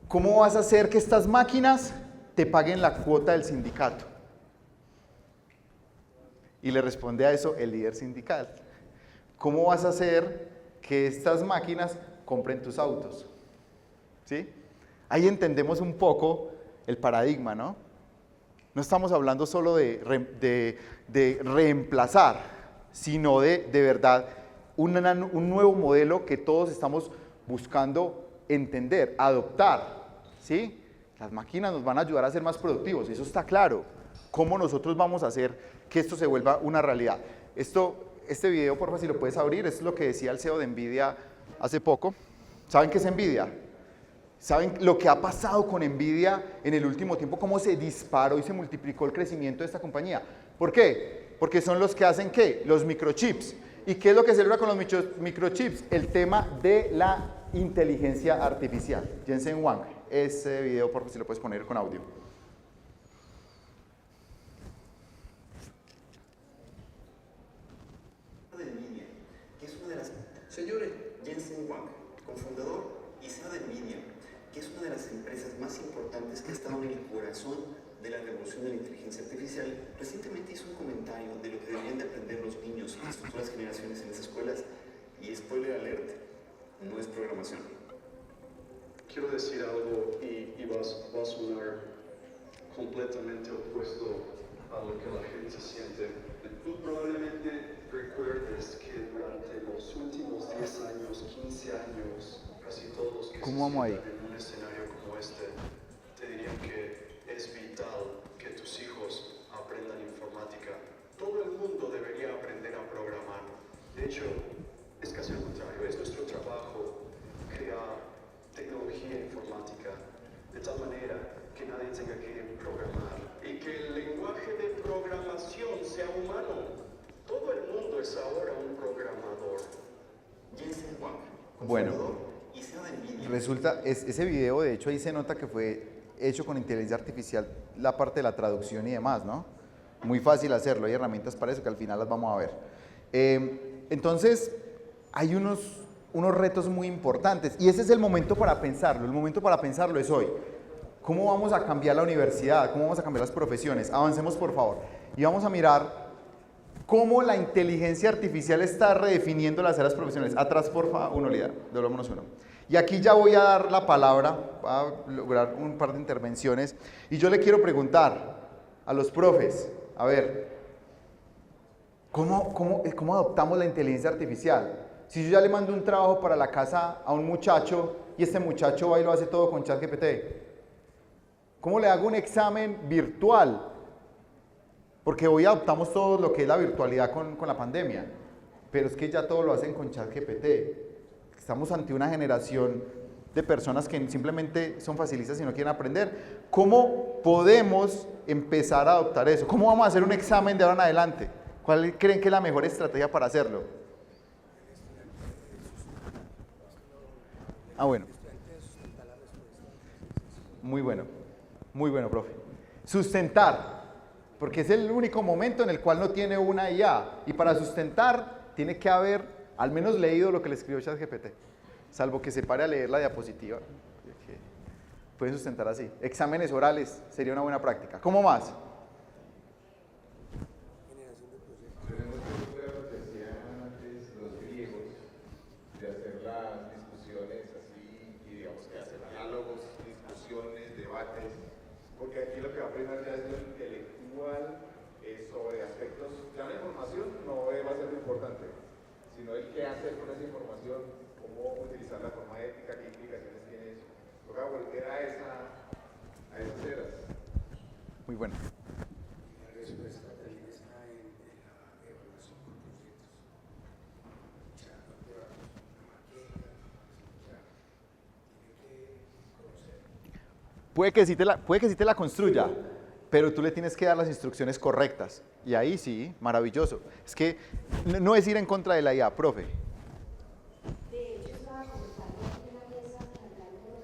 Speaker 1: ¿cómo vas a hacer que estas máquinas te paguen la cuota del sindicato? Y le responde a eso el líder sindical, ¿cómo vas a hacer que estas máquinas compren tus autos? ¿Sí? Ahí entendemos un poco el paradigma, ¿no? No estamos hablando solo de reemplazar, sino de verdad un nuevo modelo que todos estamos buscando entender, adoptar, ¿sí? Las máquinas nos van a ayudar a ser más productivos, eso está claro. ¿Cómo nosotros vamos a hacer que esto se vuelva una realidad? Este video, por favor, si lo puedes abrir, es lo que decía el CEO de NVIDIA hace poco. ¿Saben qué es NVIDIA? ¿Saben lo que ha pasado con NVIDIA en el último tiempo? ¿Cómo se disparó y se multiplicó el crecimiento de esta compañía? ¿Por qué? Porque son los que hacen, ¿qué? Los microchips. ¿Y qué es lo que se logra con los microchips? El tema de la inteligencia artificial. Jensen Huang, ese video, por favor, si lo puedes poner con audio.
Speaker 4: Señores, Jensen Huang, cofundador y CEO de NVIDIA, que es una de las empresas más importantes que ha estado en el corazón de la revolución de la inteligencia artificial, recientemente hizo un comentario de lo que deberían de aprender los niños y las futuras generaciones en las escuelas, y spoiler alert, no es programación.
Speaker 5: Quiero decir algo y va a sonar completamente opuesto a lo que la gente siente. Tú probablemente recuerdes que durante los últimos 10 años, 15 años, casi todos los que se sientan en un escenario como este te dirían que es vital que tus hijos aprendan informática. Todo el mundo debería aprender a programar. De hecho, es casi lo contrario, es nuestro trabajo crear tecnología informática de tal manera que nadie tenga que programar y que el lenguaje de programación sea humano. Todo el mundo es ahora un programador.
Speaker 4: Jensen Huang,
Speaker 1: Bueno,
Speaker 4: y CEO de NVIDIA.
Speaker 1: resulta, ese video, de hecho, ahí se nota que fue hecho con inteligencia artificial, la parte de la traducción y demás, ¿no? Muy fácil hacerlo, hay herramientas para eso que al final las vamos a ver. Entonces, hay unos retos muy importantes y ese es el momento para pensarlo. El momento para pensarlo es hoy. ¿Cómo vamos a cambiar la universidad? ¿Cómo vamos a cambiar las profesiones? Avancemos, por favor. Y vamos a mirar cómo la inteligencia artificial está redefiniendo las áreas profesionales. Atrás, porfa, unidad, doblémonos uno. Y aquí ya voy a dar la palabra, a lograr un par de intervenciones. Y yo le quiero preguntar a los profes, a ver, ¿cómo adoptamos la inteligencia artificial? Si yo ya le mando un trabajo para la casa a un muchacho y este muchacho va y lo hace todo con ChatGPT, ¿cómo le hago un examen virtual? Porque hoy adoptamos todo lo que es la virtualidad con la pandemia, pero es que ya todo lo hacen con ChatGPT. Estamos ante una generación de personas que simplemente son facilistas y no quieren aprender. ¿Cómo podemos empezar a adoptar eso? ¿Cómo vamos a hacer un examen de ahora en adelante? ¿Cuál creen que es la mejor estrategia para hacerlo? Bueno. Muy bueno, profe. Sustentar, porque es el único momento en el cual no tiene una IA. Y para sustentar, tiene que haber al menos leído lo que le escribió ChatGPT. Salvo que se pare a leer la diapositiva. Pueden sustentar así. Exámenes orales sería una buena práctica. ¿Cómo más?
Speaker 3: Tenemos que superar lo que hacían antes los griegos, de hacer las discusiones así, y digamos que hacer diálogos, discusiones, debates, porque aquí lo que va a primar ya es lo intelectual sobre aspectos, ya la información no va a ser lo importante, sino el qué hacer con esa información, cómo utilizar la forma ética, qué implicaciones tiene eso. Toca volver a esas eras.
Speaker 1: Muy bueno.
Speaker 6: La respuesta también está en la evaluación por proyectos. O sea, no llevamos una maqueta, o sea, tiene que conocer.
Speaker 1: Puede que sí te la construya, pero tú le tienes que dar las instrucciones correctas. Y ahí sí, maravilloso. Es que no es ir en contra de la IA, profe.
Speaker 7: De hecho, estaba comentando en la mesa, hablando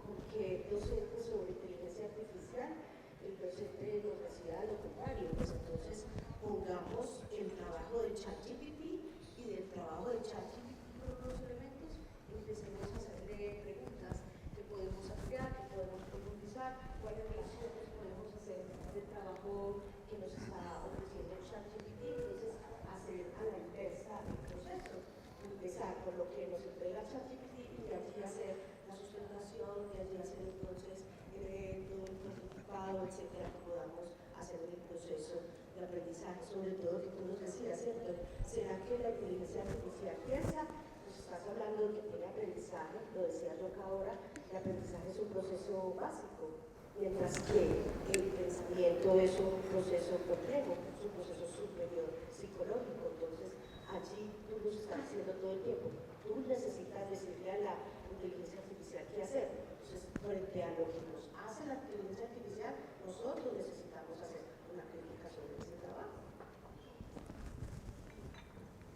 Speaker 7: con que docentes sobre inteligencia artificial, el docente nos decía lo contrario. Pues entonces pongamos el trabajo de ChatGPT y del trabajo de ChatGPT con los elementos, empecemos a hacerle preguntas que podemos ampliar, que podemos profundizar, cuáles relaciones podemos hacer del trabajo que nos está ofreciendo ChatGPT. Entonces, hacer a la inversa el proceso. Empezar por lo que nos entrega ChatGPT y de allí hacer la sustentación, de allí hacer entonces todo el prototipado, etcétera, que podamos hacer en el proceso de aprendizaje, sobre todo que tú nos decías, ¿cierto? ¿Será que la inteligencia artificial piensa? Nos estás hablando de que tiene aprendizaje, lo decía yo acá ahora, el aprendizaje es un proceso básico, mientras que el pensamiento es un proceso complejo, es un proceso superior psicológico. Entonces, allí tú nos estás diciendo todo el tiempo, tú necesitas decirle a la inteligencia artificial qué hacer. Entonces, frente a lo que nos hace la inteligencia artificial, nosotros necesitamos hacer una crítica sobre ese trabajo.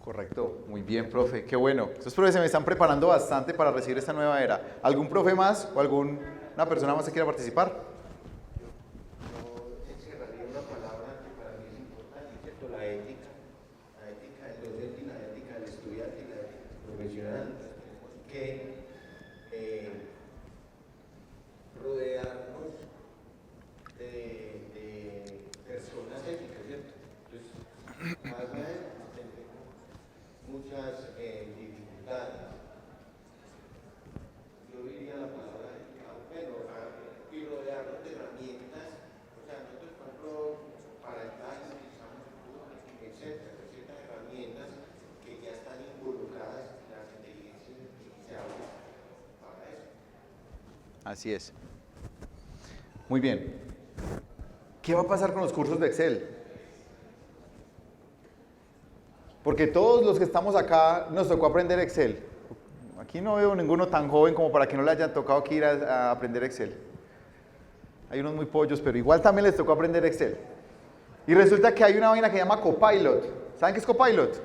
Speaker 1: Correcto, muy bien, profe, qué bueno. Estos profes se me están preparando bastante para recibir esta nueva era. ¿Algún profe más o alguna persona más que quiera participar?
Speaker 8: Yo encerraría una palabra que para mí es importante, ¿cierto? La ética del docente y la ética del estudiante y la ética profesional. Tenemos que rodearnos de personas éticas, ¿cierto? Entonces, más bien, tenemos muchas dificultades. Yo diría la palabra ética, bueno, y rodearnos de herramientas, o sea, nosotros, por ejemplo, para el país utilizamos etcétera, ciertas herramientas que ya están involucradas en las inteligencias artificiales para eso.
Speaker 1: Así es. Muy bien. ¿Qué va a pasar con los cursos de Excel? Porque todos los que estamos acá nos tocó aprender Excel. Aquí no veo ninguno tan joven como para que no le hayan tocado que ir a aprender Excel. Hay unos muy pollos, pero igual también les tocó aprender Excel. Y resulta que hay una vaina que se llama Copilot. ¿Saben qué es Copilot?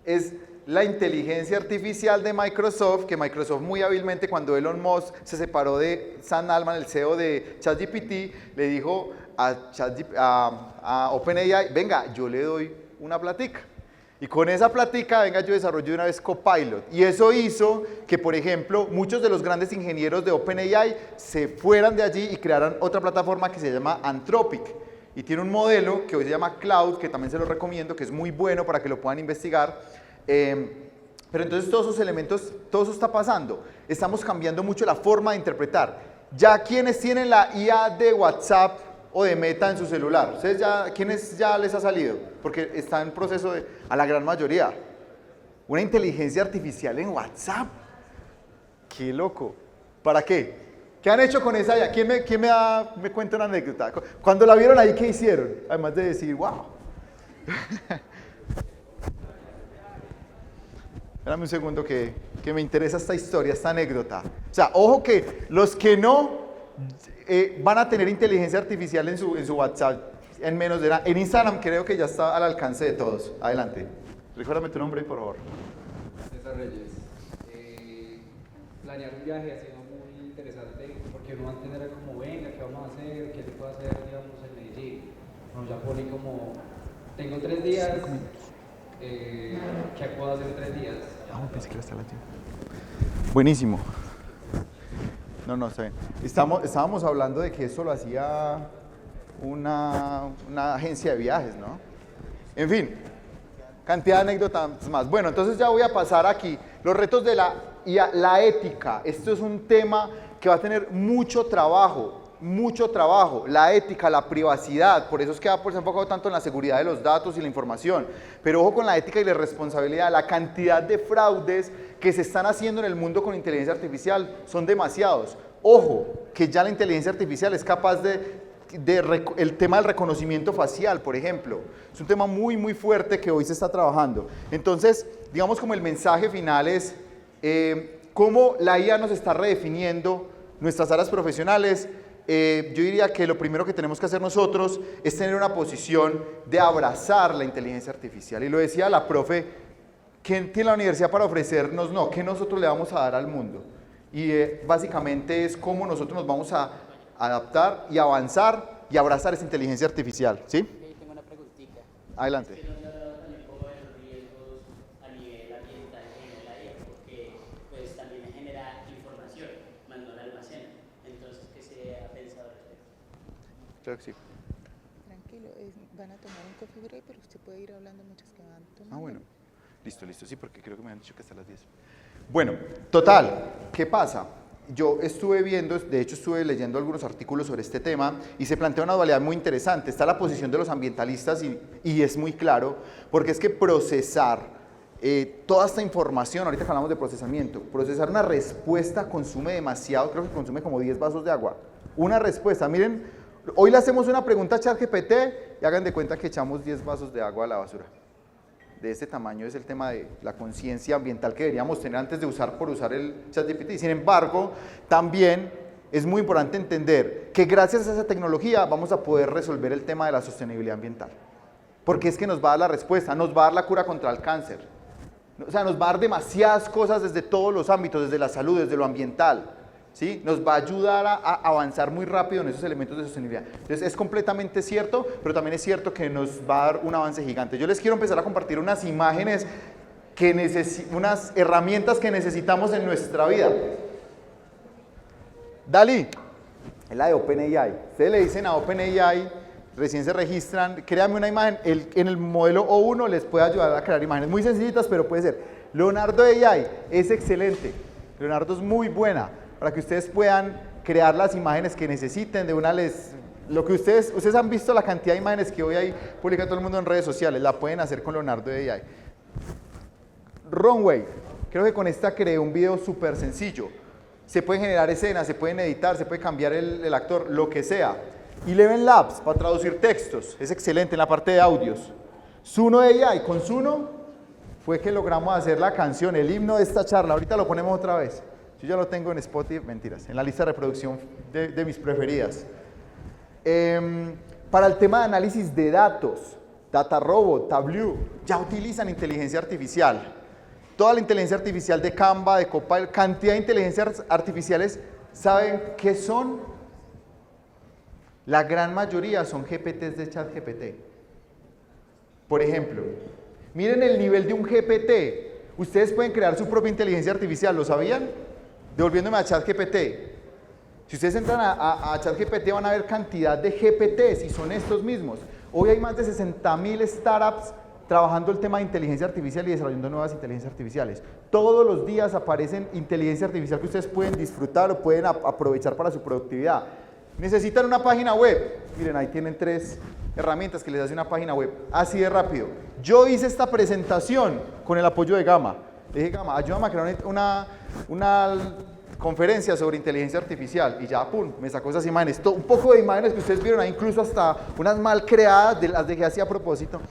Speaker 1: Es la inteligencia artificial de Microsoft, que Microsoft muy hábilmente, cuando Elon Musk se separó de Sam Altman, el CEO de ChatGPT, le dijo a OpenAI, venga, yo le doy una platica. Y con esa platica, venga, yo desarrollé una vez Copilot. Y eso hizo que, por ejemplo, muchos de los grandes ingenieros de OpenAI se fueran de allí y crearan otra plataforma que se llama Anthropic. Y tiene un modelo que hoy se llama Cloud, que también se lo recomiendo, que es muy bueno para que lo puedan investigar. Pero entonces todos esos elementos, todo eso está pasando. Estamos cambiando mucho la forma de interpretar. Ya quienes tienen la IA de WhatsApp o de Meta en su celular, ¿ustedes ya, quiénes ya les ha salido? Porque está en proceso de, a la gran mayoría. Una inteligencia artificial en WhatsApp. ¡Qué loco! ¿Para qué? ¿Qué han hecho con esa IA? ¿Quién me cuenta una anécdota? Cuando la vieron ahí, ¿qué hicieron? Además de decir, wow. Espérame un segundo que me interesa esta historia, esta anécdota. O sea, ojo que los que no van a tener inteligencia artificial en su WhatsApp en menos de nada. En Instagram creo que ya está al alcance de todos. Adelante. Recuérdame tu nombre, por favor.
Speaker 9: César Reyes. Planear un viaje ha sido muy interesante porque uno antes era como, venga, ¿qué vamos a hacer? ¿Qué se puede hacer, digamos, en Medellín? Uno ya pone como, tengo 3 días, ¿qué puedo hacer en 3 días?
Speaker 1: Pensé que era hasta la tienda. Buenísimo. No, está bien. Estábamos hablando de que eso lo hacía una agencia de viajes, ¿no? En fin, cantidad de anécdotas más. Bueno, entonces ya voy a pasar aquí. Los retos de la ética. Esto es un tema que va a tener mucho trabajo. La ética, la privacidad, por eso es que Apple se ha enfocado tanto en la seguridad de los datos y la información, pero ojo con la ética y la responsabilidad, la cantidad de fraudes que se están haciendo en el mundo con inteligencia artificial son demasiados. Ojo, que ya la inteligencia artificial es capaz el tema del reconocimiento facial, por ejemplo, es un tema muy fuerte que hoy se está trabajando. Entonces, digamos como el mensaje final es cómo la IA nos está redefiniendo nuestras áreas profesionales. Yo diría que lo primero que tenemos que hacer nosotros es tener una posición de abrazar la inteligencia artificial. Y lo decía la profe, ¿qué tiene la universidad para ofrecernos? No, ¿qué nosotros le vamos a dar al mundo? Y básicamente es cómo nosotros nos vamos a adaptar y avanzar y abrazar esa inteligencia artificial. ¿Sí?
Speaker 10: Tengo una preguntita.
Speaker 1: Adelante. Creo que sí.
Speaker 11: Tranquilo, van a tomar un coffee break, pero usted puede ir hablando muchas que van tomando.
Speaker 1: Ah, bueno. Listo, sí, porque creo que me han dicho que hasta las 10. Bueno, total, ¿qué pasa? Yo estuve viendo, de hecho estuve leyendo algunos artículos sobre este tema y se plantea una dualidad muy interesante. Está la posición de los ambientalistas y es muy claro, porque es que procesar toda esta información, ahorita que hablamos de procesamiento, procesar una respuesta consume demasiado, creo que consume como 10 vasos de agua. Una respuesta, miren. Hoy le hacemos una pregunta a ChatGPT y hagan de cuenta que echamos 10 vasos de agua a la basura. De este tamaño es el tema de la conciencia ambiental que deberíamos tener antes de usar el ChatGPT. Sin embargo, también es muy importante entender que gracias a esa tecnología vamos a poder resolver el tema de la sostenibilidad ambiental. Porque es que nos va a dar la respuesta, nos va a dar la cura contra el cáncer. O sea, nos va a dar demasiadas cosas desde todos los ámbitos, desde la salud, desde lo ambiental. ¿Sí? Nos va a ayudar a avanzar muy rápido en esos elementos de sostenibilidad. Entonces es completamente cierto, pero también es cierto que nos va a dar un avance gigante. Yo les quiero empezar a compartir unas imágenes, unas herramientas que necesitamos en nuestra vida. DALL-E, es la de OpenAI. Ustedes le dicen a OpenAI, recién se registran, créame una imagen, en el modelo O1 les puede ayudar a crear imágenes muy sencillitas, pero puede ser. Leonardo AI es excelente, Leonardo es muy buena, para que ustedes puedan crear las imágenes que necesiten. De una lo que ustedes han visto la cantidad de imágenes que hoy hay publica todo el mundo en redes sociales, la pueden hacer con Leonardo AI. Runway, creo que con esta creé un video súper sencillo. Se pueden generar escenas, se pueden editar, se puede cambiar el actor, lo que sea. Eleven Labs, para traducir textos, es excelente en la parte de audios. Suno AI, con Suno fue que logramos hacer la canción, el himno de esta charla. Ahorita lo ponemos otra vez. Yo ya lo tengo en Spotify, mentiras, en la lista de reproducción de mis preferidas. Para el tema de análisis de datos, DataRobot, Tableau, ya utilizan inteligencia artificial. Toda la inteligencia artificial de Canva, de Copilot, cantidad de inteligencias artificiales, ¿saben qué son? La gran mayoría son GPTs de ChatGPT. Por ejemplo, miren el nivel de un GPT. Ustedes pueden crear su propia inteligencia artificial, ¿lo sabían? Devolviéndome a ChatGPT. Si ustedes entran a ChatGPT van a ver cantidad de GPTs y son estos mismos. Hoy hay más de 60.000 startups trabajando el tema de inteligencia artificial y desarrollando nuevas inteligencias artificiales. Todos los días aparecen inteligencia artificial que ustedes pueden disfrutar o pueden aprovechar para su productividad. Necesitan una página web. Miren, ahí tienen 3 herramientas que les hace una página web. Así de rápido. Yo hice esta presentación con el apoyo de Gama. Le dije, Gama, ayúdame a crear una conferencia sobre inteligencia artificial. Y ya, pum, me sacó esas imágenes. Un poco de imágenes que ustedes vieron ahí, incluso hasta unas mal creadas, las dejé así a propósito.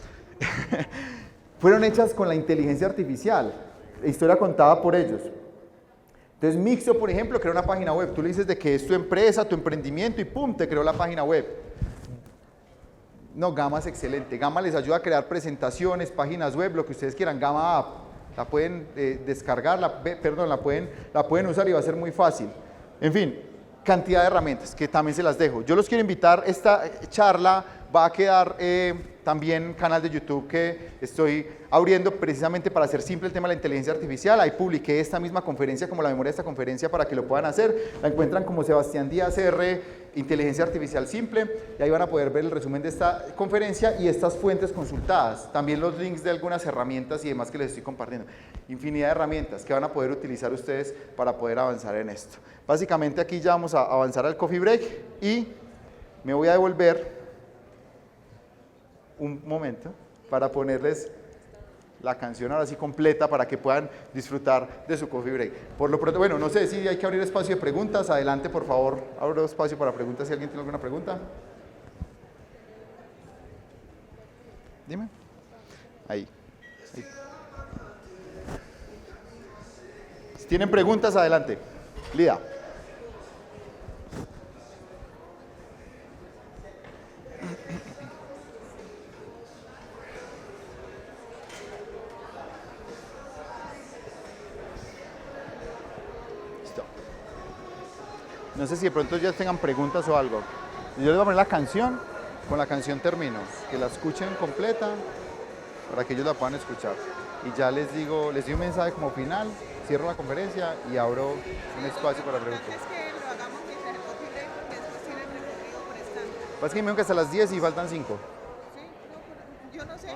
Speaker 1: Fueron hechas con la inteligencia artificial. La historia contada por ellos. Entonces Mixio, por ejemplo, creó una página web. Tú le dices de que es tu empresa, tu emprendimiento y ¡pum! Te creó la página web. No, Gama es excelente. Gama les ayuda a crear presentaciones, páginas web, lo que ustedes quieran. Gama App. La pueden descargar, la pueden usar y va a ser muy fácil. En fin, cantidad de herramientas que también se las dejo. Yo los quiero invitar, esta charla va a quedar también canal de YouTube que estoy abriendo precisamente para hacer simple el tema de la inteligencia artificial. Ahí publiqué esta misma conferencia como la memoria de esta conferencia para que lo puedan hacer. La encuentran como Sebastián Díaz R, Inteligencia Artificial Simple, y ahí van a poder ver el resumen de esta conferencia y estas fuentes consultadas. También los links de algunas herramientas y demás que les estoy compartiendo. Infinidad de herramientas que van a poder utilizar ustedes para poder avanzar en esto. Básicamente aquí ya vamos a avanzar al coffee break y me voy a devolver un momento para ponerles la canción ahora sí completa para que puedan disfrutar de su coffee break. Por lo pronto, bueno, no sé si hay que abrir espacio de preguntas. Adelante, por favor, abro espacio para preguntas si alguien tiene alguna pregunta. Dime. Ahí. Si tienen preguntas, adelante. Lida. No sé si de pronto ya tengan preguntas o algo. Yo les voy a poner la canción, con la canción termino. Que la escuchen completa para que ellos la puedan escuchar. Y ya les digo un mensaje como final, cierro la conferencia y abro un espacio para preguntas.
Speaker 11: Es que lo hagamos mientras el coffee break porque después tiene el recorrido por stand.
Speaker 1: Pasa que me dijeron que hasta las 10 y faltan 5.
Speaker 11: Sí, no, yo no sé.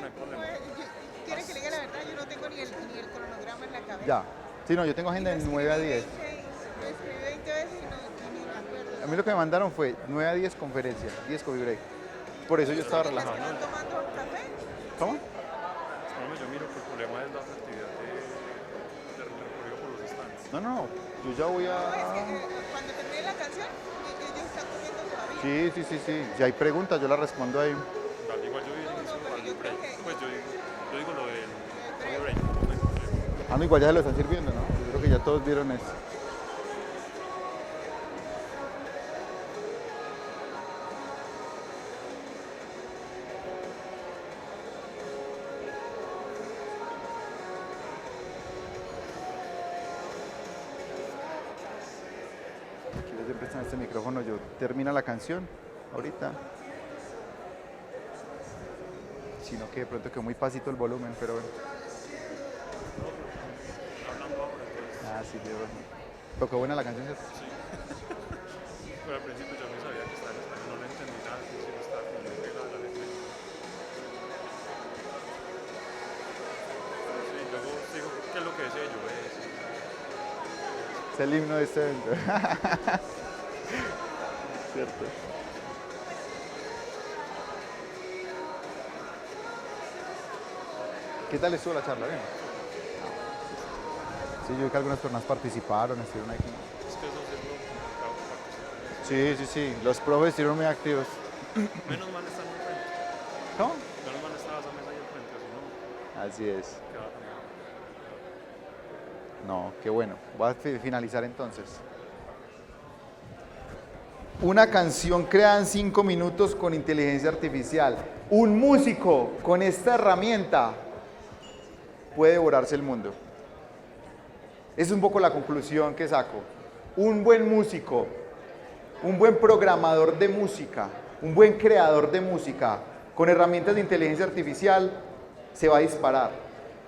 Speaker 11: ¿Quieren que le diga la verdad? Yo no tengo ni el cronograma en la cabeza.
Speaker 1: Ya. Sí, no, yo tengo agenda de 9 a 10.
Speaker 11: Lo escribí 20 veces y ni me acuerdo.
Speaker 1: A mí lo que me mandaron fue 9 a 10 conferencia, 10 coffee break. Por eso yo estaba relajado.
Speaker 11: ¿Están tomando café?
Speaker 1: ¿Cómo?
Speaker 10: Yo miro que el problema es la actividad de recorrido por los stands.
Speaker 1: No, yo ya voy a...
Speaker 11: No, es que cuando termine la canción, ellos están comiendo todavía.
Speaker 1: Sí. Si hay preguntas, yo las respondo ahí.
Speaker 10: Dale, igual yo digo pues yo digo lo del coffee break.
Speaker 1: Ah, no, igual ya se lo están sirviendo, ¿no? Yo creo que ya todos vieron eso. Empezar este micrófono, yo termina la canción ahorita, sino que de pronto quedó muy pasito el volumen, pero bueno. Ah, sí, bueno. Pero qué buena la canción, ¿cierto?
Speaker 10: Sí. Pero al principio yo no sabía que estaba en español, no lo entendí nada, si no estaba como muy pegada la letra. Sí, luego digo, ¿qué es lo que decía yo?
Speaker 1: Es el himno de este evento. Cierto. ¿Qué tal estuvo la charla? ¿Bien? Sí, yo vi que algunas personas participaron, estuvieron aquí.
Speaker 10: Es que eso es lo complicado.
Speaker 1: Sí. Los profes estuvieron muy activos.
Speaker 10: Menos mal están al frente.
Speaker 1: ¿Cómo?
Speaker 10: Menos mal estaba esa mesa ahí al frente, si no,
Speaker 1: Así es.
Speaker 10: quedaba también.
Speaker 1: No, qué bueno. Voy a finalizar entonces. Una canción creada en 5 minutos con inteligencia artificial. Un músico con esta herramienta puede devorarse el mundo. Es un poco la conclusión que saco. Un buen músico, un buen programador de música, un buen creador de música con herramientas de inteligencia artificial se va a disparar,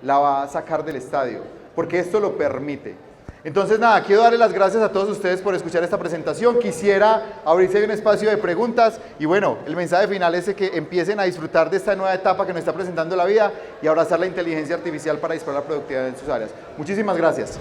Speaker 1: la va a sacar del estadio, porque esto lo permite. Entonces nada, quiero darle las gracias a todos ustedes por escuchar esta presentación. Quisiera abrirse un espacio de preguntas y bueno, el mensaje final es que empiecen a disfrutar de esta nueva etapa que nos está presentando la vida y abrazar la inteligencia artificial para disparar la productividad en sus áreas. Muchísimas gracias.